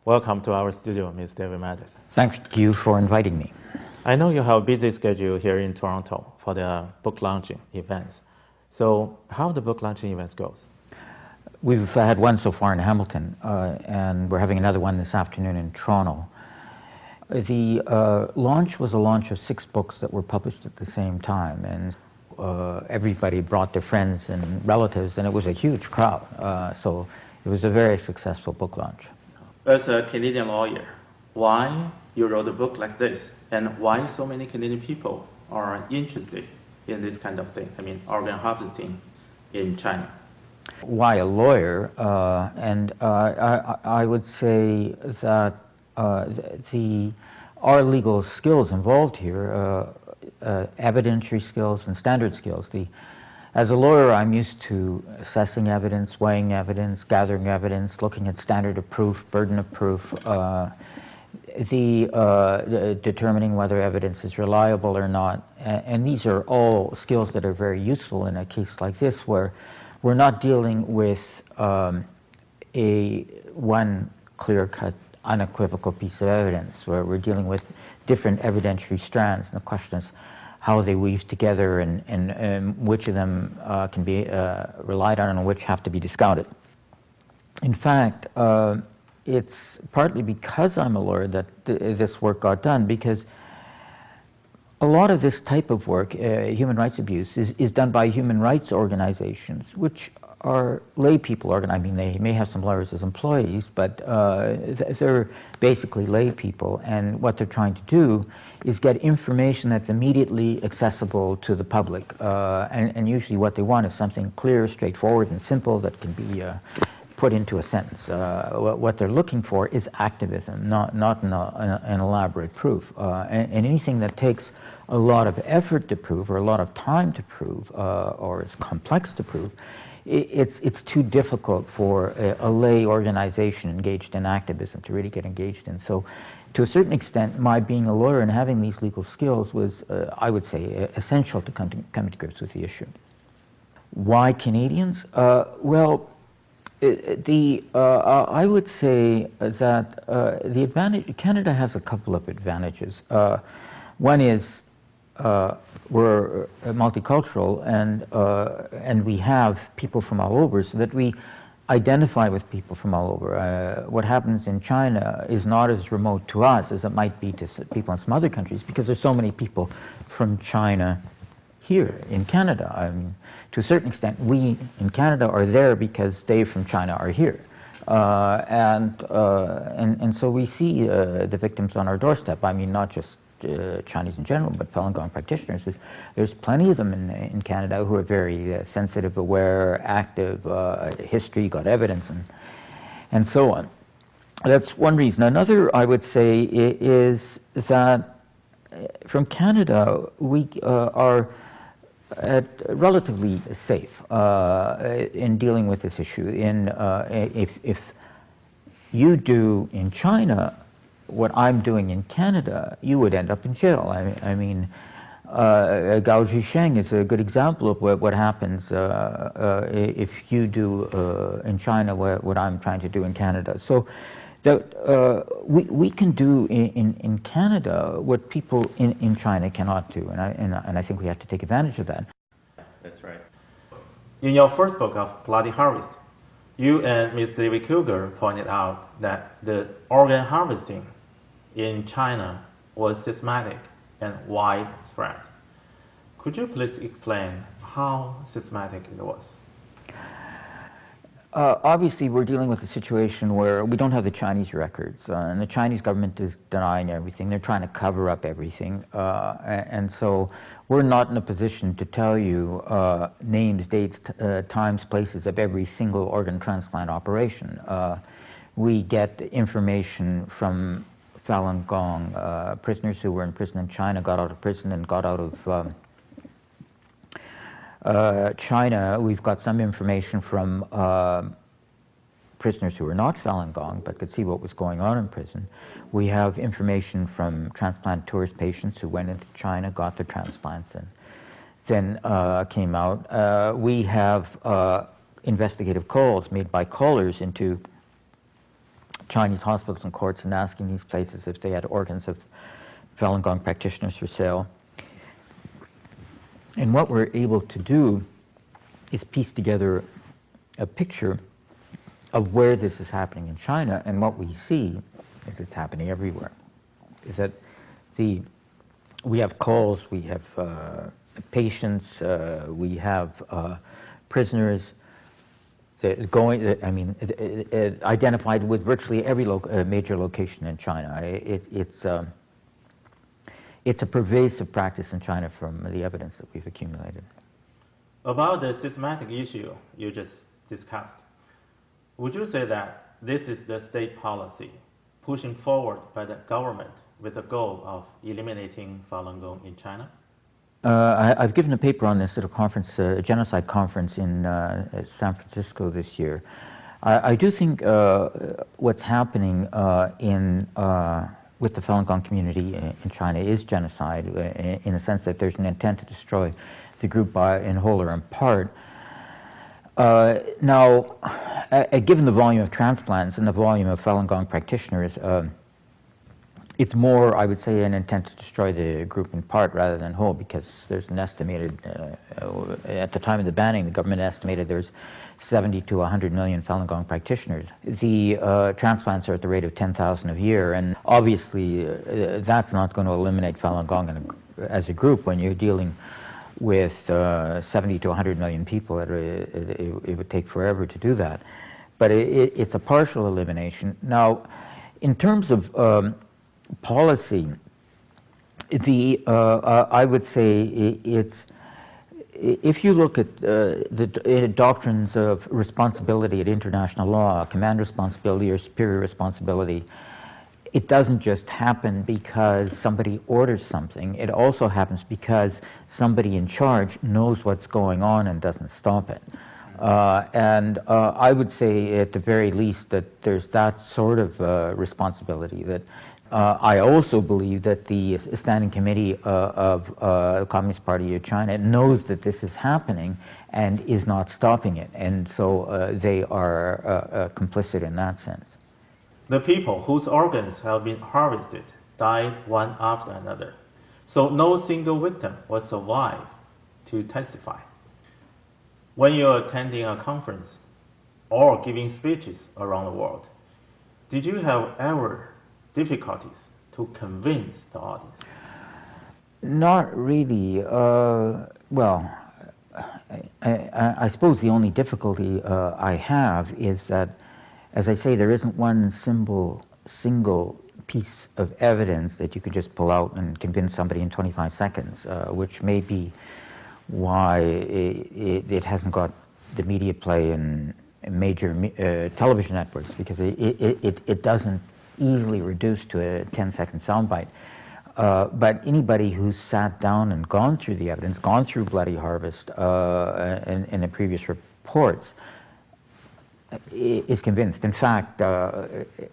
Welcome to our studio, Ms. David Mattis. Thank you for inviting me. I know you have a busy schedule here in Toronto for the book launching events. So how the book launching events goes? We've had one so far in Hamilton, and we're having another one this afternoon in Toronto. The launch was a launch of 6 books that were published at the same time, and everybody brought their friends and relatives, and it was a huge crowd. So it was a very successful book launch. As a Canadian lawyer, why you wrote a book like this, and why so many Canadian people are interested in this kind of thing, organ harvesting in China? Why a lawyer? I would say that our legal skills involved here, evidentiary skills and standard skills. As a lawyer, I'm used to assessing evidence, weighing evidence, gathering evidence, looking at standard of proof, burden of proof, determining whether evidence is reliable or not. And these are all skills that are very useful in a case like this, where we're not dealing with one clear-cut, unequivocal piece of evidence, where we're dealing with different evidentiary strands. And the question is how they weave together, and which of them can be relied on and which have to be discounted. In fact, it's partly because I'm a lawyer that this work got done, because a lot of this type of work, human rights abuse, is done by human rights organizations, which are lay people. They may have some lawyers as employees, but they're basically lay people, and what they're trying to do is get information that's immediately accessible to the public, and usually what they want is something clear, straightforward, and simple that can be put into a sentence. What they're looking for is activism, not an elaborate proof. And anything that takes a lot of effort to prove, or a lot of time to prove, or is complex to prove, it's too difficult for a lay organization engaged in activism to really get engaged in. So, to a certain extent, my being a lawyer and having these legal skills was, I would say, essential to coming to grips with the issue. Why Canadians? Well, I would say that the advantage, Canada has a couple of advantages. One is we're multicultural, and we have people from all over, so that we identify with people from all over. What happens in China is not as remote to us as it might be to people in some other countries, because there's so many people from China here in Canada. To a certain extent, we in Canada are there because they from China are here. And so we see the victims on our doorstep. Not just Chinese in general, but Falun Gong practitioners. There's plenty of them in Canada who are very sensitive, aware, active, history, got evidence, and so on. That's one reason. Another, I would say, is that from Canada, we are relatively safe in dealing with this issue. If you do in China what I'm doing in Canada, you would end up in jail. Gao Zhisheng is a good example of what happens if you do in China what I'm trying to do in Canada. So that we can do in Canada what people in China cannot do, and I think we have to take advantage of that. That's right. In your first book of Bloody Harvest, you and Ms. David Kilger pointed out that the organ harvesting in China was systematic and widespread. Could you please explain how systematic it was? Obviously, we're dealing with a situation where we don't have the Chinese records, and the Chinese government is denying everything. They're trying to cover up everything, and so we're not in a position to tell you names, dates, times, places of every single organ transplant operation. We get information from Falun Gong prisoners who were in prison in China, got out of prison, and got out of China. We've got some information from prisoners who were not Falun Gong but could see what was going on in prison. We have information from transplant tourist patients who went into China, got their transplants, and then came out. We have investigative calls made by callers into Chinese hospitals and courts and asking these places if they had organs of Falun Gong practitioners for sale. And what we're able to do is piece together a picture of where this is happening in China, and what we see is it's happening everywhere. Is that we have calls, we have patients, we have prisoners that identified with virtually every major location in China. It's a pervasive practice in China from the evidence that we've accumulated. About the systematic issue you just discussed, would you say that this is the state policy pushing forward by the government with the goal of eliminating Falun Gong in China? I've given a paper on this at a conference, a genocide conference in San Francisco this year. I do think what's happening with the Falun Gong community in China is genocide, in the sense that there's an intent to destroy the group in whole or in part. Now, given the volume of transplants and the volume of Falun Gong practitioners, it's more, I would say, an intent to destroy the group in part rather than whole, because there's an estimated, at the time of the banning, the government estimated there's 70 to 100 million Falun Gong practitioners. The transplants are at the rate of 10,000 a year, and obviously that's not going to eliminate Falun Gong as a group. When you're dealing with 70 to 100 million people, it would take forever to do that. But it's a partial elimination. Now, in terms of policy, I would say if you look at the doctrines of responsibility at international law, command responsibility or superior responsibility, it doesn't just happen because somebody orders something. It also happens because somebody in charge knows what's going on and doesn't stop it. I would say at the very least that there's that sort of responsibility. That I also believe that the Standing Committee of the Communist Party of China knows that this is happening and is not stopping it, and so they are complicit in that sense. The people whose organs have been harvested died one after another, so no single victim was survived to testify. When you're attending a conference or giving speeches around the world, did you have ever difficulties to convince the audience? Not really. Well, I suppose the only difficulty I have is that, as I say, there isn't one single piece of evidence that you can just pull out and convince somebody in 25 seconds, which may be why it hasn't got the media play in major television networks, because it doesn't easily reduce to a 10-second soundbite. But anybody who's sat down and gone through the evidence, gone through Bloody Harvest in the previous reports, is convinced. In fact,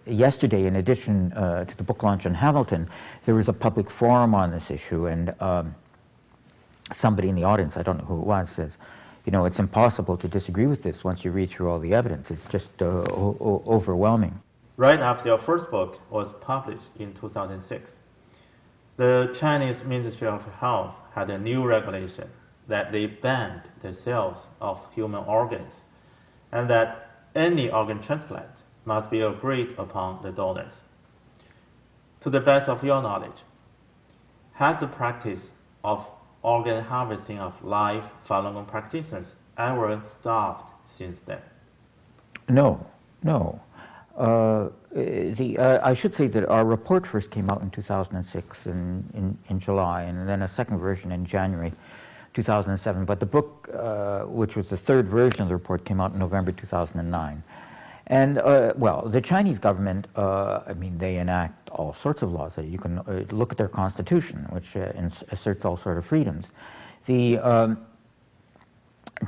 yesterday, in addition to the book launch on Hamilton, there was a public forum on this issue, and somebody in the audience, I don't know who it was, says, you know, it's impossible to disagree with this once you read through all the evidence. It's just overwhelming. Right after your first book was published in 2006, the Chinese Ministry of Health had a new regulation that they banned the sales of human organs, and that any organ transplant must be agreed upon the donors. To the best of your knowledge, has the practice of organ harvesting of live Falun Gong practitioners ever stopped since then? No. I should say that our report first came out in 2006 in July, and then a second version in January 2007. But the book, which was the third version of the report, came out in November 2009. And, well, the Chinese government, I mean, they enact all sorts of laws. You can look at their constitution, which asserts all sorts of freedoms. The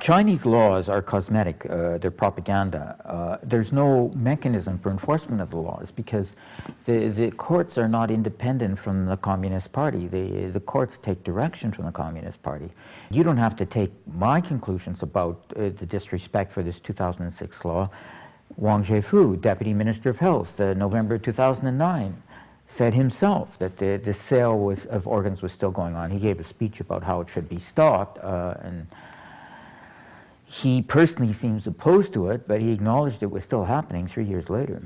Chinese laws are cosmetic. They're propaganda. There's no mechanism for enforcement of the laws because the courts are not independent from the Communist Party. The courts take direction from the Communist Party. You don't have to take my conclusions about the disrespect for this 2006 law. Wang Zhefu, Deputy Minister of Health, November 2009, said himself that the sale of organs was still going on. He gave a speech about how it should be stopped, and he personally seems opposed to it, but he acknowledged it was still happening 3 years later.